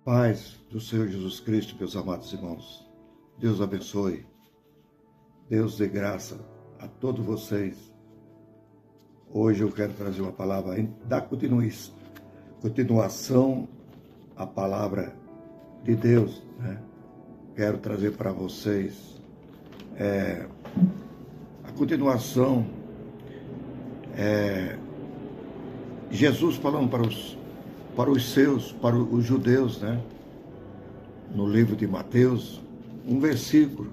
Paz do Senhor Jesus Cristo, meus amados irmãos. Deus abençoe. Deus dê graça a todos vocês. Hoje eu quero trazer uma palavra da continuação à palavra de Deus, né? Quero trazer para vocês a continuação, Jesus falando para os judeus, né? No livro de Mateus, um versículo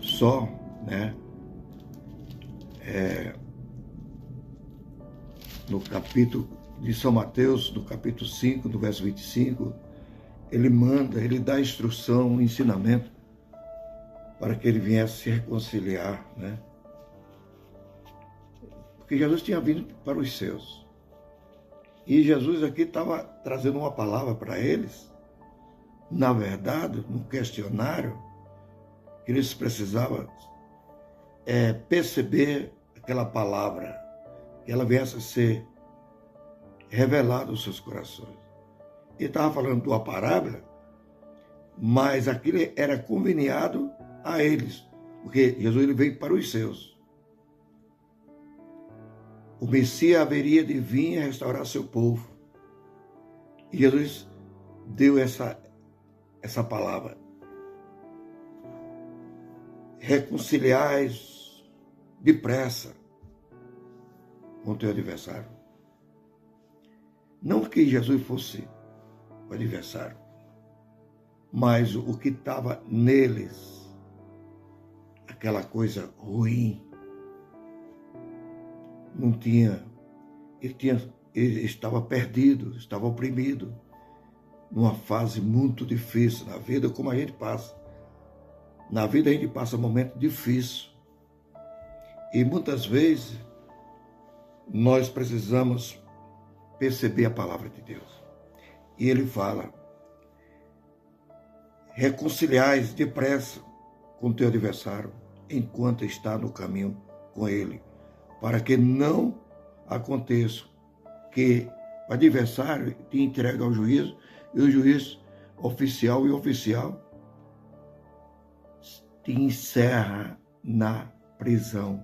só, né? No capítulo de São Mateus, no capítulo 5, no verso 25, ele dá instrução, um ensinamento para que ele viesse se reconciliar, né? Porque Jesus tinha vindo para os seus. E Jesus aqui estava trazendo uma palavra para eles, na verdade, no questionário, que eles precisavam perceber aquela palavra, que ela viesse a ser revelada aos seus corações. Ele estava falando de uma parábola, mas aquilo era conveniado a eles, porque Jesus ele veio para os seus. O Messias haveria de vir e restaurar seu povo. E Jesus deu essa palavra. Reconciliais depressa com o teu adversário. Não que Jesus fosse o adversário, mas o que estava neles, aquela coisa ruim, não tinha, ele estava perdido, estava oprimido, numa fase muito difícil na vida, como a gente passa. Na vida a gente passa um momento difícil. E muitas vezes nós precisamos perceber a palavra de Deus. E ele fala: reconciliais depressa com o teu adversário, enquanto está no caminho com ele, para que não aconteça que o adversário te entregue ao juízo, e o juiz oficial te encerra na prisão.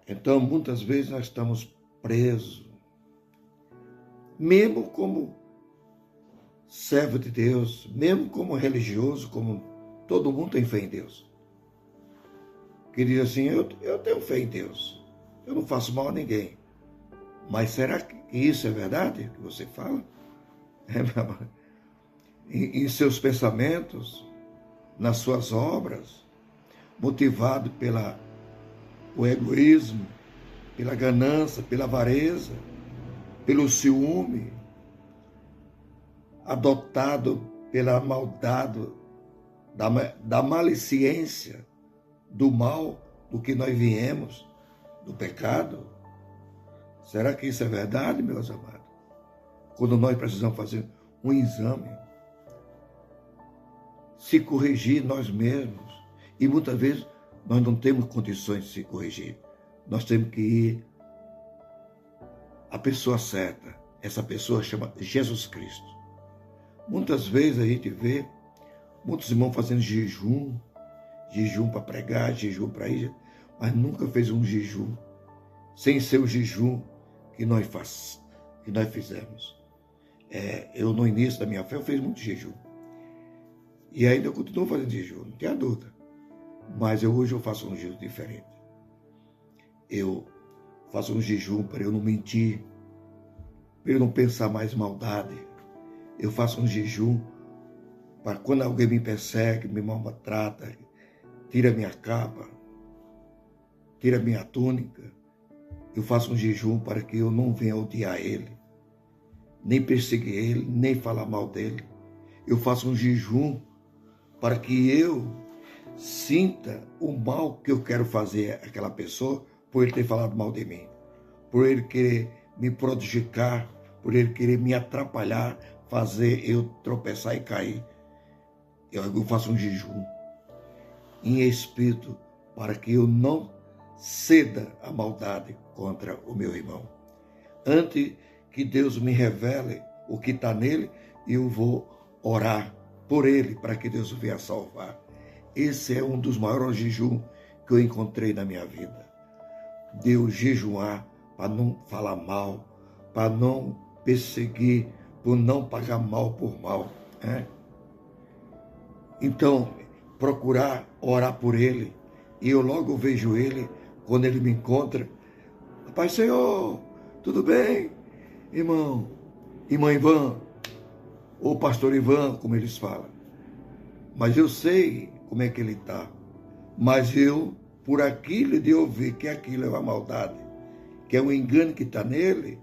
Então, muitas vezes nós estamos presos, mesmo como servo de Deus, mesmo como religioso, como todo mundo tem fé em Deus. Que diz assim: eu tenho fé em Deus, eu não faço mal a ninguém. Mas será que isso é verdade que você fala? Em seus pensamentos, nas suas obras, motivado pelo egoísmo, pela ganância, pela avareza, pelo ciúme, adotado pela maldade, da malicência, do mal, do que nós viemos, do pecado. Será que isso é verdade, meus amados? Quando nós precisamos fazer um exame, se corrigir nós mesmos, e muitas vezes nós não temos condições de se corrigir. Nós temos que ir à pessoa certa. Essa pessoa chama Jesus Cristo. Muitas vezes a gente vê muitos irmãos fazendo jejum para pregar, jejum para ir, mas nunca fez um jejum sem ser o jejum que nós fizemos. Eu, no início da minha fé, eu fiz muito jejum. E ainda eu continuo fazendo jejum, não tenha dúvida. Mas hoje eu faço um jejum diferente. Eu faço um jejum para eu não mentir, para eu não pensar mais maldade. Eu faço um jejum para quando alguém me persegue, me maltrata, tira minha capa, tira minha túnica. Eu faço um jejum para que eu não venha odiar ele, nem perseguir ele, nem falar mal dele. Eu faço um jejum para que eu sinta o mal que eu quero fazer àquela pessoa por ele ter falado mal de mim, por ele querer me prejudicar, por ele querer me atrapalhar, fazer eu tropeçar e cair. Eu faço um jejum em espírito para que eu não ceda à maldade contra o meu irmão. Antes que Deus me revele o que está nele e eu vou orar por ele para que Deus o venha salvar. Esse é um dos maiores jejuns que eu encontrei na minha vida. Deus jejuar para não falar mal, para não perseguir, por não pagar mal por mal. Né? Então, procurar orar por ele. E eu logo vejo ele, quando ele me encontra. Pai Senhor, tudo bem? Irmão, irmã Ivan, ou pastor Ivan, como eles falam. Mas eu sei como é que ele está. Mas eu, por aquilo de ouvir que aquilo é uma maldade, que é um engano que está nele,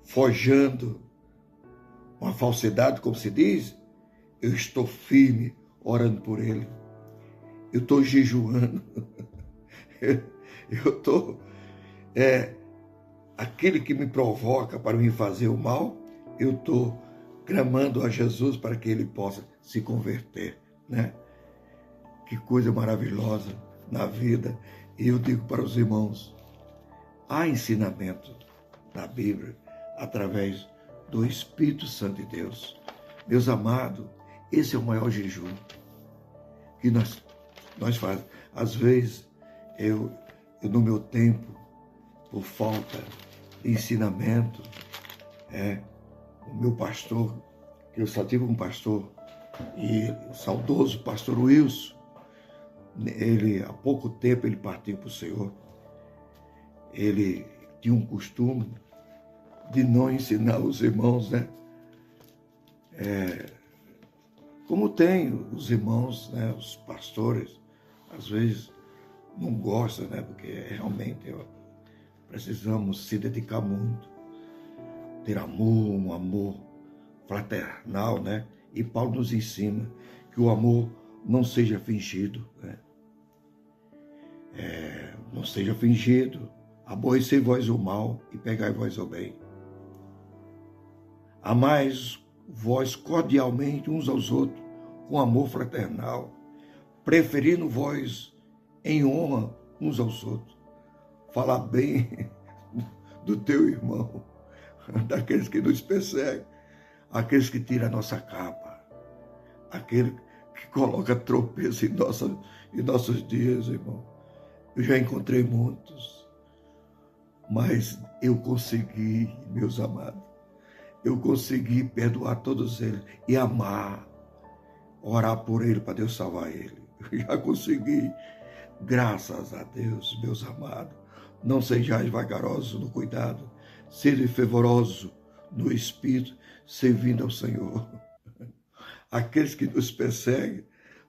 forjando uma falsidade, como se diz, eu estou firme orando por ele. Eu estou jejuando. Eu estou... aquele que me provoca para me fazer o mal, eu estou clamando a Jesus para que ele possa se converter, né? Que coisa maravilhosa na vida. E eu digo para os irmãos, há ensinamento na Bíblia através do Espírito Santo de Deus. Meus amados, esse é o maior jejum que nós fazemos. Às vezes, eu no meu tempo, por falta de ensinamento, o meu pastor, que eu só tive um pastor, e o saudoso pastor Wilson, ele, há pouco tempo, ele partiu para o Senhor. Ele tinha um costume de não ensinar os irmãos, né? Como tem os irmãos, né? Os pastores, às vezes não gostam, né? Porque realmente precisamos se dedicar muito, ter amor, um amor fraternal, né? E Paulo nos ensina que o amor não seja fingido, né? Não seja fingido. Aborrecei vós o mal e pegai vós o bem. Amais vós cordialmente uns aos outros, com amor fraternal, preferindo vós em honra uns aos outros. Falar bem do teu irmão, daqueles que nos perseguem, aqueles que tiram a nossa capa, aquele que coloca tropeço em nossos dias, irmão. Eu já encontrei muitos, mas eu consegui, meus amados, eu consegui perdoar todos eles e amar, orar por ele para Deus salvar ele. Eu já consegui, graças a Deus, meus amados. Não sejais vagarosos no cuidado, sede fervorosos no espírito, servindo ao Senhor. Aqueles que nos perseguem,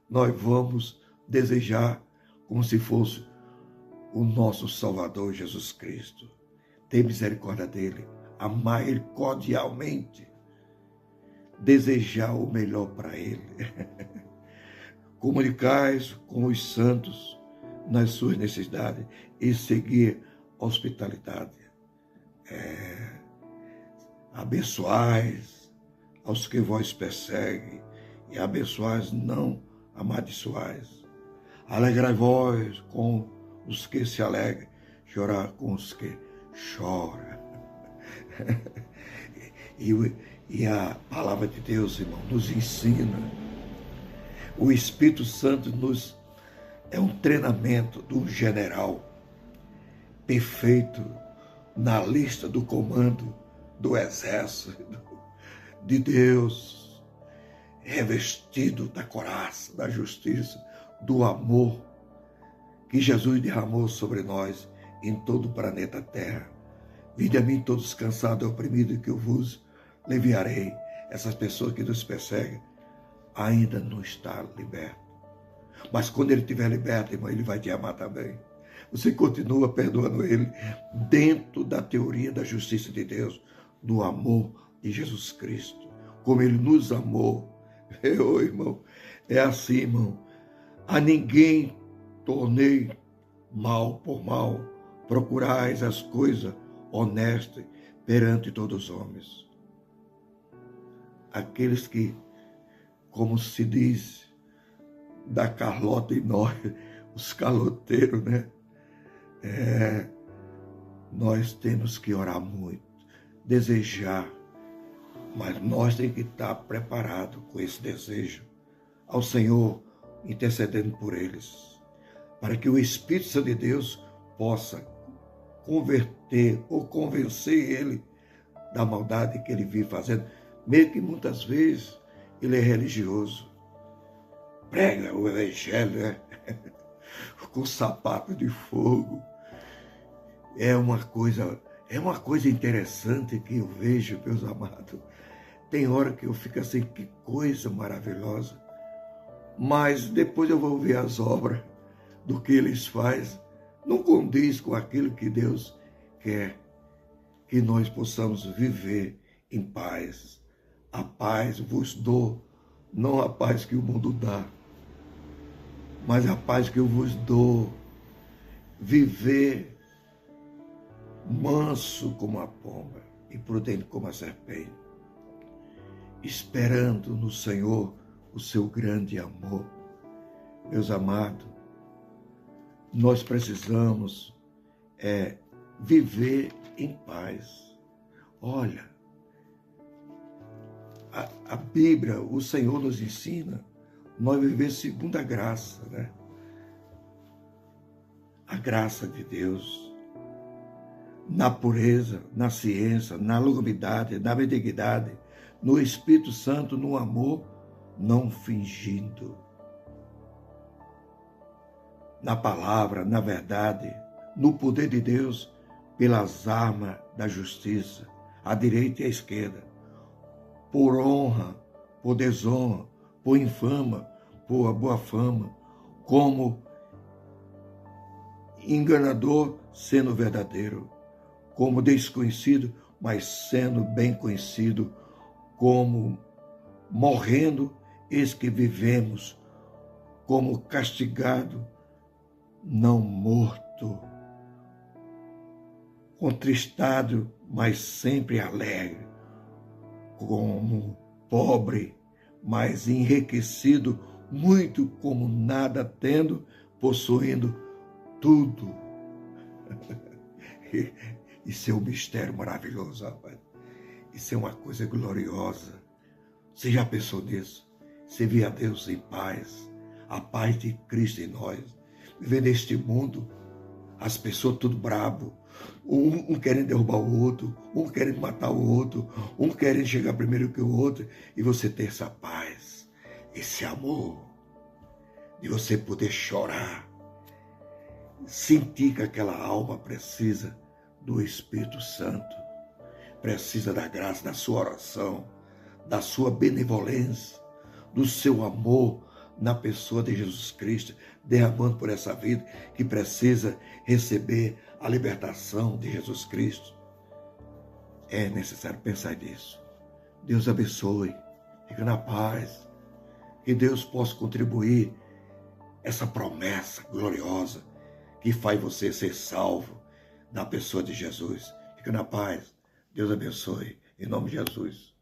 nós vamos desejar como se fosse o nosso Salvador Jesus Cristo. Tem misericórdia dele, amar ele cordialmente, desejar o melhor para ele. Comunicais com os santos nas suas necessidades e seguir a hospitalidade. Abençoais aos que vós perseguem e abençoais, não amaldiçoais. Alegrai-vos com os que se alegram, chorar com os que choram. E a palavra de Deus, irmão, nos ensina. O Espírito Santo é um treinamento de um general perfeito na lista do comando do exército de Deus, revestido da coraça, da justiça, do amor que Jesus derramou sobre nós em todo o planeta Terra. Vinde a mim todos cansados e oprimidos, que eu vos aliviarei. Essas pessoas que nos perseguem ainda não estão libertas. Mas quando ele estiver liberto, irmão, ele vai te amar também. Você continua perdoando ele dentro da teoria da justiça de Deus, do amor de Jesus Cristo. Como ele nos amou. Irmão, é assim, irmão. A ninguém tornei mal por mal. Procurais as coisas honestas perante todos os homens. Aqueles que, como se diz, da Carlota e nós, os caloteiros, né? Nós temos que orar muito, desejar Mas nós temos que estar preparados com esse desejo ao Senhor, intercedendo por eles, para que o Espírito Santo de Deus possa converter ou convencer ele da maldade que ele vive fazendo, mesmo que muitas vezes ele é religioso. Prega o evangelho, né? Com sapato de fogo. É uma coisa interessante que eu vejo, meus amados. Tem hora que eu fico assim, que coisa maravilhosa. Mas depois eu vou ver as obras do que eles fazem. Não condiz com aquilo que Deus quer. Que nós possamos viver em paz. A paz vos dou, não a paz que o mundo dá, mas a paz que eu vos dou. Viver manso como a pomba e prudente como a serpente, esperando no Senhor o seu grande amor. Meus amados, nós precisamos viver em paz. Olha, a Bíblia, o Senhor nos ensina nós viver segundo a graça, né? A graça de Deus, na pureza, na ciência, na longanimidade, na benignidade, no Espírito Santo, no amor, não fingindo. Na palavra, na verdade, no poder de Deus, pelas armas da justiça, à direita e à esquerda, por honra, por desonra, por infama, por boa fama, como enganador, sendo verdadeiro, como desconhecido, mas sendo bem conhecido, como morrendo, eis que vivemos, como castigado, não morto, contristado, mas sempre alegre, como pobre, mas enriquecido, muito como nada tendo, possuindo tudo. Isso é um mistério maravilhoso, rapaz. Isso é uma coisa gloriosa. Você já pensou nisso? Você vê a Deus em paz, a paz de Cristo em nós. Viver neste mundo, as pessoas tudo brabo, um querendo derrubar o outro, um querendo matar o outro, um querendo chegar primeiro que o outro, e você ter essa paz, esse amor, de você poder chorar, sentir que aquela alma precisa do Espírito Santo, precisa da graça, da sua oração, da sua benevolência, do seu amor na pessoa de Jesus Cristo, derramando por essa vida que precisa receber a libertação de Jesus Cristo. É necessário pensar nisso. Deus abençoe, fica na paz, que Deus possa contribuir essa promessa gloriosa que faz você ser salvo na pessoa de Jesus. Fica na paz, Deus abençoe, em nome de Jesus.